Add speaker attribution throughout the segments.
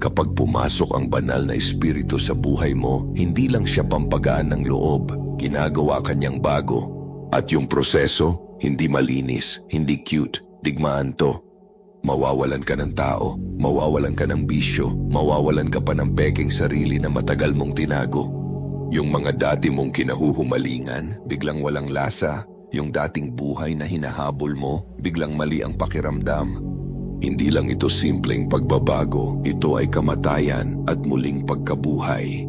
Speaker 1: Kapag pumasok ang banal na espiritu sa buhay mo, hindi lang siya pampagaan ng loob, ginagawa kanyang bago. At yung proseso, hindi malinis, hindi cute, digmaan to. Mawawalan ka ng tao, mawawalan ka ng bisyo, mawawalan ka pa ng peking sarili na matagal mong tinago. Yung mga dati mong kinahuhumalingan, biglang walang lasa. Yung dating buhay na hinahabol mo, biglang mali ang pakiramdam. Hindi lang ito simpleng pagbabago, ito ay kamatayan at muling pagkabuhay.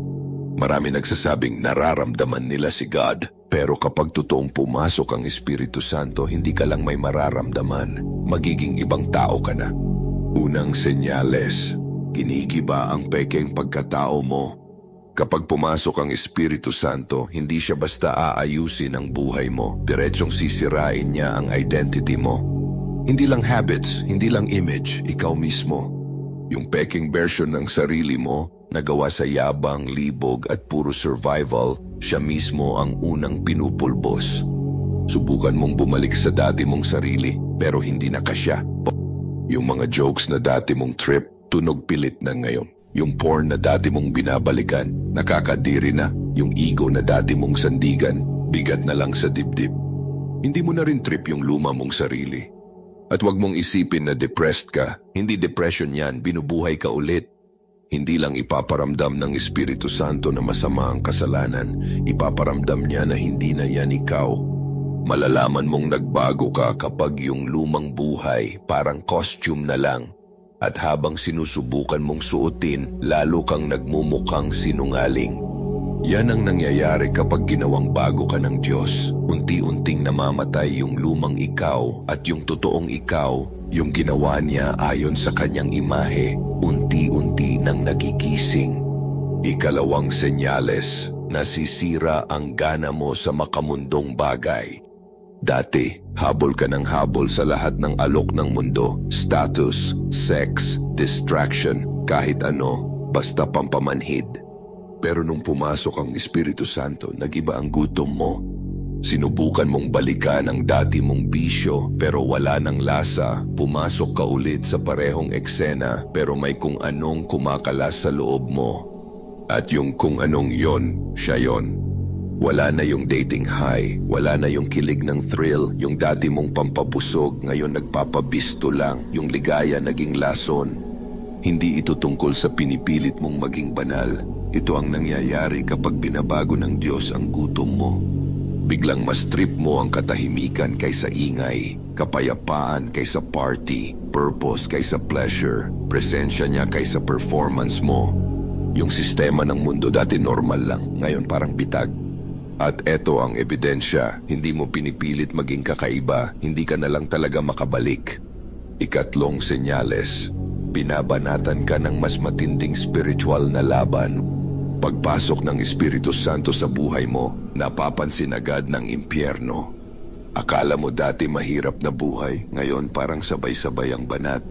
Speaker 1: Marami nagsasabing nararamdaman nila si God, pero kapag totoong pumasok ang Espiritu Santo, hindi ka lang may mararamdaman, magiging ibang tao ka na. Unang senyales, ginigiba ang pekeng pagkatao mo. Kapag pumasok ang Espiritu Santo, hindi siya basta aayusin ang buhay mo, diretsong sisirain niya ang identity mo. Hindi lang habits, hindi lang image, ikaw mismo. Yung peking version ng sarili mo, nagawa sa yabang, libog at puro survival, siya mismo ang unang pinupulbos. Subukan mong bumalik sa dati mong sarili, pero hindi na kasya. Yung mga jokes na dati mong trip, tunog pilit na ngayon. Yung porn na dati mong binabalikan, nakakadiri na. Yung ego na dati mong sandigan, bigat na lang sa dibdib. Hindi mo na rin trip yung luma mong sarili. At wag mong isipin na depressed ka, hindi depression yan, binubuhay ka ulit. Hindi lang ipaparamdam ng Espiritu Santo na masama ang kasalanan, ipaparamdam niya na hindi na yan ikaw. Malalaman mong nagbago ka kapag yung lumang buhay parang costume na lang. At habang sinusubukan mong suotin, lalo kang nagmumukhang sinungaling. Yan ang nangyayari kapag ginawang bago ka ng Diyos. Unti-unting namamatay yung lumang ikaw at yung totoong ikaw, yung ginawa niya ayon sa kanyang imahe, unti-unti nang nagigising. Ikalawang senyales, nasisira ang gana mo sa makamundong bagay. Dati, habol ka ng habol sa lahat ng alok ng mundo, status, sex, distraction, kahit ano, basta pampamanhid. Pero nung pumasok ang Espiritu Santo, nag-iba ang gutom mo. Sinubukan mong balikan ang dati mong bisyo pero wala ng lasa. Pumasok ka ulit sa parehong eksena pero may kung anong kumakalas sa loob mo. At yung kung anong yon, siya yon. Wala na yung dating high, wala na yung kilig ng thrill, yung dati mong pampabusog, ngayon nagpapabisto lang, yung ligaya naging lason. Hindi ito tungkol sa pinipilit mong maging banal. Ito ang nangyayari kapag binabago ng Diyos ang gutom mo. Biglang mas trip mo ang katahimikan kaysa ingay, kapayapaan kaysa party, purpose kaysa pleasure, presensya niya kaysa performance mo. Yung sistema ng mundo dati normal lang, ngayon parang bitag. At eto ang ebidensya, hindi mo pinipilit maging kakaiba, hindi ka na lang talaga makabalik. Ikatlong senyales, binabanatan ka ng mas matinding spiritual na laban. Pagpasok ng Espiritu Santo sa buhay mo, napapansin agad ng impyerno. Akala mo dati mahirap na buhay, ngayon parang sabay-sabay ang banat.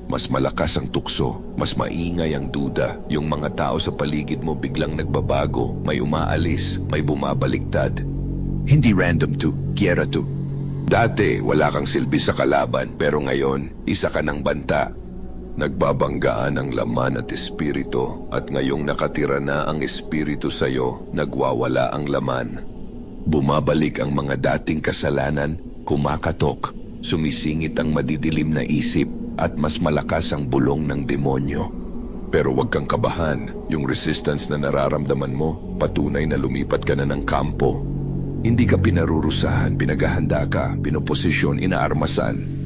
Speaker 1: Mas malakas ang tukso, mas maingay ang duda. Yung mga tao sa paligid mo biglang nagbabago, may umaalis, may bumabaliktad. Hindi random to, gyera to. Dati wala kang silbi sa kalaban, pero ngayon isa ka ng banta. Nagbabanggaan ang laman at espiritu at ngayong nakatira na ang espiritu sa'yo, nagwawala ang laman. Bumabalik ang mga dating kasalanan, kumakatok, sumisingit ang madidilim na isip at mas malakas ang bulong ng demonyo. Pero huwag kang kabahan, yung resistance na nararamdaman mo, patunay na lumipat ka na ng kampo. Hindi ka pinarurusahan, pinaghahanda ka, pinoposisyon, inaarmasan.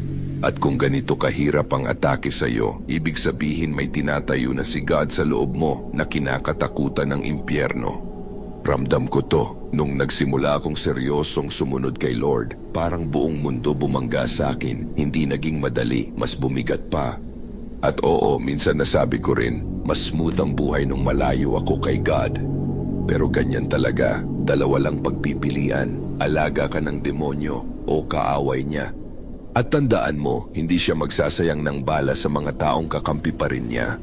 Speaker 1: At kung ganito kahirap ang atake sa iyo, ibig sabihin may tinatayo na si God sa loob mo na kinakatakutan ng impyerno. Ramdam ko to nung nagsimula akong seryosong sumunod kay Lord. Parang buong mundo bumangga sa akin, hindi naging madali, mas bumigat pa. At oo, minsan nasabi ko rin, mas smooth ang buhay nung malayo ako kay God. Pero ganyan talaga, dalawa lang pagpipilian, alaga ka ng demonyo o kaaway niya. At tandaan mo, hindi siya magsasayang ng bala sa mga taong kakampi pa rin niya.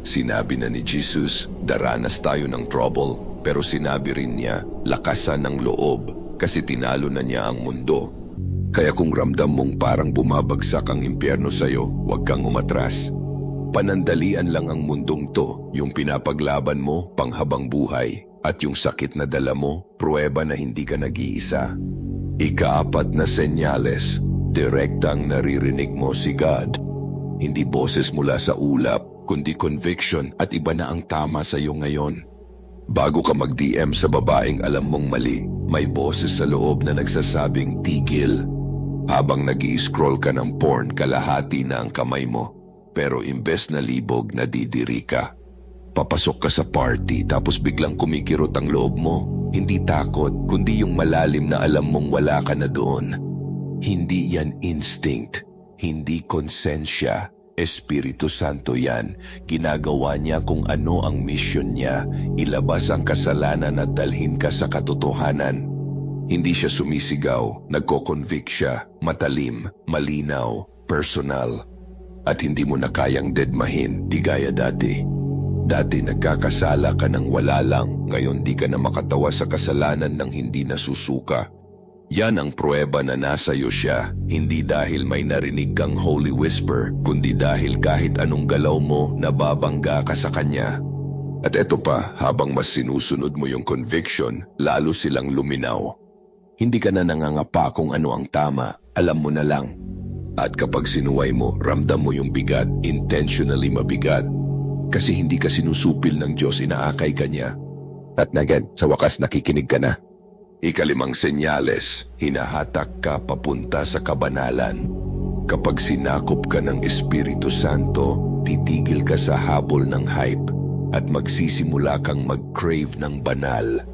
Speaker 1: Sinabi na ni Jesus, daranas tayo ng trouble, pero sinabi rin niya, lakasan ng loob, kasi tinalo na niya ang mundo. Kaya kung ramdam mong parang bumabagsak ang impyerno sa'yo, huwag kang umatras. Panandalian lang ang mundong to, yung pinapaglaban mo, panghabang buhay, at yung sakit na dala mo, pruweba na hindi ka nag-iisa. Ikaapat na senyales, direktang naririnig mo si God. Hindi boses mula sa ulap, kundi conviction at iba na ang tama sa iyo ngayon. Bago ka mag-DM sa babaeng alam mong mali, may boses sa loob na nagsasabing tigil. Habang nag-i-scroll ka ng porn, kalahati na ang kamay mo. Pero imbes na libog, nadidiri ka. Papasok ka sa party tapos biglang kumikirot ang loob mo. Hindi takot, kundi yung malalim na alam mong wala ka na doon. Hindi yan instinct, hindi konsensya. Espiritu Santo yan. Ginagawa niya kung ano ang mission niya. Ilabas ang kasalanan at dalhin ka sa katotohanan. Hindi siya sumisigaw, nagko-convict siya, matalim, malinaw, personal. At hindi mo na kayang dedmahin, di gaya dati. Dati nagkakasala ka ng wala lang, ngayon di ka na makatawa sa kasalanan ng hindi nasusuka. Yan ang pruweba na nasa iyo siya, hindi dahil may narinig kang holy whisper, kundi dahil kahit anong galaw mo, nababangga ka sa kanya. At eto pa, habang mas sinusunod mo yung conviction, lalo silang luminaw. Hindi ka na nangangapa kung ano ang tama, alam mo na lang. At kapag sinuway mo, ramdam mo yung bigat, intentionally mabigat. Kasi hindi ka sinusupil ng Diyos, inaakay ka niya. At agad, sa wakas nakikinig ka na. Ikalimang senyales, hinahatak ka papunta sa kabanalan. Kapag sinakop ka ng Espiritu Santo, titigil ka sa habol ng hype at magsisimula kang mag-crave ng banal.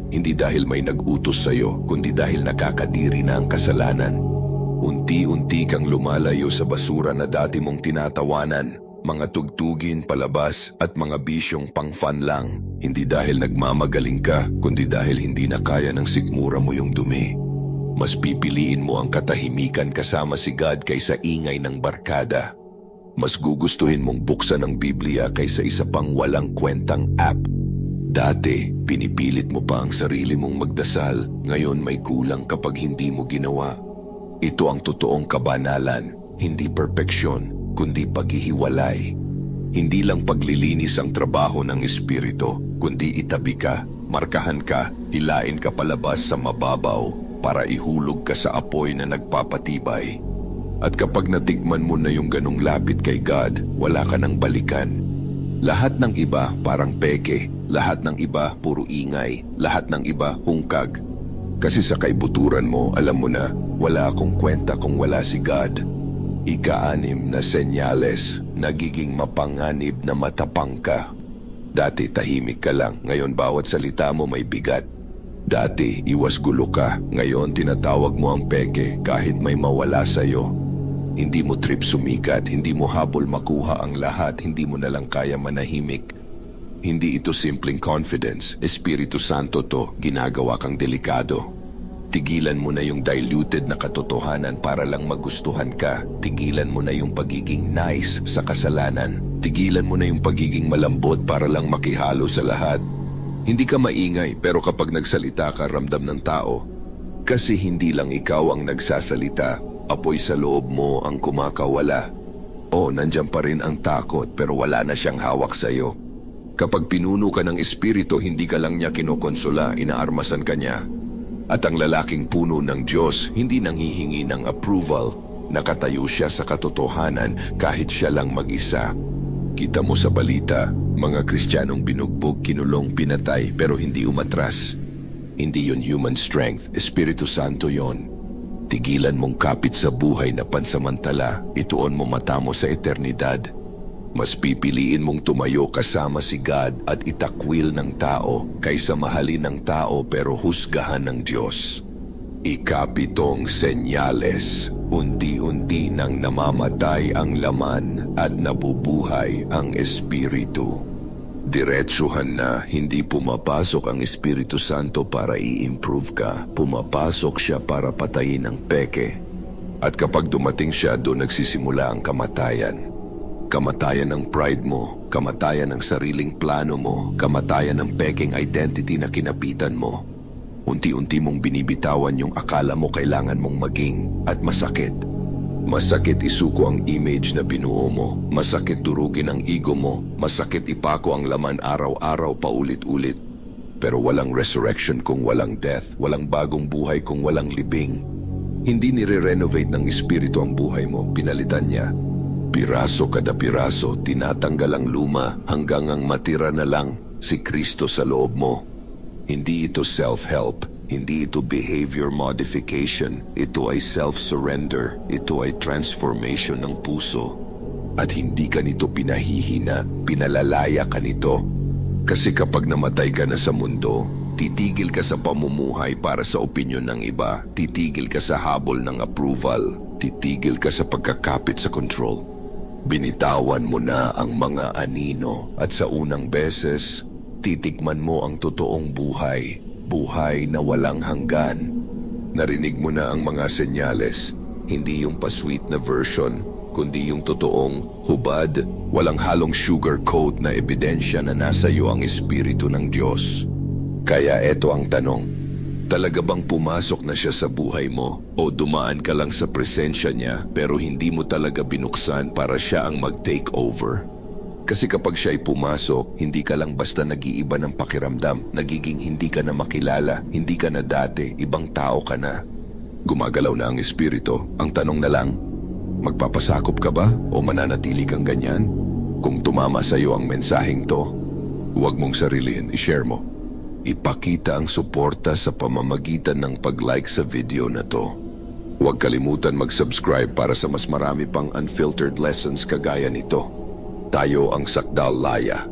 Speaker 1: Hindi dahil may nag-utos sa'yo, kundi dahil nakakadiri na ang kasalanan. Unti-unti kang lumalayo sa basura na dati mong tinatawanan, mga tugtugin, palabas at mga bisyong pang-fun lang. Hindi dahil nagmamagaling ka, kundi dahil hindi na kaya ng sikmura mo yung dumi. Mas pipiliin mo ang katahimikan kasama si God kaysa ingay ng barkada. Mas gugustuhin mong buksan ang Biblia kaysa isa pang walang kwentang app. Dati, pinipilit mo pa ang sarili mong magdasal, ngayon may kulang kapag hindi mo ginawa. Ito ang totoong kabanalan, hindi perpeksyon, kundi paghihiwalay. Hindi lang paglilinis ang trabaho ng Espiritu, kundi itabi ka, markahan ka, hilain ka palabas sa mababaw para ihulog ka sa apoy na nagpapatibay. At kapag natikman mo na yung ganong lapit kay God, wala ka nang balikan. Lahat ng iba parang peke, lahat ng iba puro ingay, lahat ng iba hungkag. Kasi sa kaibuturan mo, alam mo na, wala akong kwenta kung wala si God. Ika-6 na senyales, nagiging mapanganib na matapang ka. Dati tahimik ka lang, ngayon bawat salita mo may bigat. Dati iwas gulo ka, ngayon tinatawag mo ang peke kahit may mawala sa'yo. Hindi mo trip sumikat, hindi mo habol makuha ang lahat, hindi mo nalang kaya manahimik. Hindi ito simpleng confidence, Espiritu Santo to, ginagawa kang delikado. Tigilan mo na yung diluted na katotohanan para lang magustuhan ka. Tigilan mo na yung pagiging nice sa kasalanan. Tigilan mo na yung pagiging malambot para lang makihalo sa lahat. Hindi ka maingay pero kapag nagsalita ka ramdam ng tao. Kasi hindi lang ikaw ang nagsasalita, apoy sa loob mo ang kumakawala. O nandiyan pa rin ang takot pero wala na siyang hawak sa'yo. Kapag pinuno ka ng Espiritu, hindi ka lang niya kinokonsola, inaarmasan ka niya. At ang lalaking puno ng Diyos hindi nanghihingi ng approval, nakatayo siya sa katotohanan kahit siya lang mag-isa. Kita mo sa balita, mga Kristiyanong binugbog, kinulong, pinatay pero hindi umatras. Hindi yun human strength, Espiritu Santo yon. Tigilan mong kapit sa buhay na pansamantala, ituon mo mata mo sa eternidad. Mas pipiliin mong tumayo kasama si God at itakwil ng tao kaysa mahalin ng tao pero husgahan ng Diyos. Ika-7 senyales, unti-unti nang namamatay ang laman at nabubuhay ang Espiritu. Diretsuhan na, hindi pumapasok ang Espiritu Santo para i-improve ka, pumapasok siya para patayin ang peke. At kapag dumating siya, doon nagsisimula ang kamatayan. Kamatayan ng pride mo, kamatayan ng sariling plano mo, kamatayan ng peking identity na kinapitan mo. Unti-unti mong binibitawan yung akala mo kailangan mong maging at masakit. Masakit isuko ang image na binuo mo. Masakit durugin ang ego mo. Masakit ipako ang laman araw-araw paulit-ulit. Pero walang resurrection kung walang death. Walang bagong buhay kung walang libing. Hindi nire-renovate ng Espiritu ang buhay mo. Pinalitan niya. Piraso kada piraso, tinatanggal ang luma hanggang ang matira na lang si Kristo sa loob mo. Hindi ito self-help, hindi ito behavior modification, ito ay self-surrender, ito ay transformation ng puso. At hindi ka nito pinahihina, pinalalaya ka nito. Kasi kapag namatay ka na sa mundo, titigil ka sa pamumuhay para sa opinyon ng iba, titigil ka sa habol ng approval, titigil ka sa pagkakapit sa control. Binitawan mo na ang mga anino at sa unang beses, titikman mo ang totoong buhay, buhay na walang hanggan. Narinig mo na ang mga senyales, hindi yung pa-sweet na version, kundi yung totoong hubad, walang halong sugar coat na ebidensya na nasa iyo ang Espiritu ng Diyos. Kaya eto ang tanong, talaga bang pumasok na siya sa buhay mo o dumaan ka lang sa presensya niya pero hindi mo talaga binuksan para siya ang mag-take over? Kasi kapag siya ay pumasok, hindi ka lang basta nag-iiba ng pakiramdam, nagiging hindi ka na makilala, hindi ka na dati, ibang tao ka na. Gumagalaw na ang Espiritu, ang tanong na lang, magpapasakop ka ba o mananatili kang ganyan? Kung tumama sa iyo ang mensaheng to, huwag mong sarilin, i-share mo. Ipakita ang suporta sa pamamagitan ng pag-like sa video na to. Huwag kalimutan mag-subscribe para sa mas marami pang unfiltered lessons kagaya nito. Tayo ang Sakdal Laya.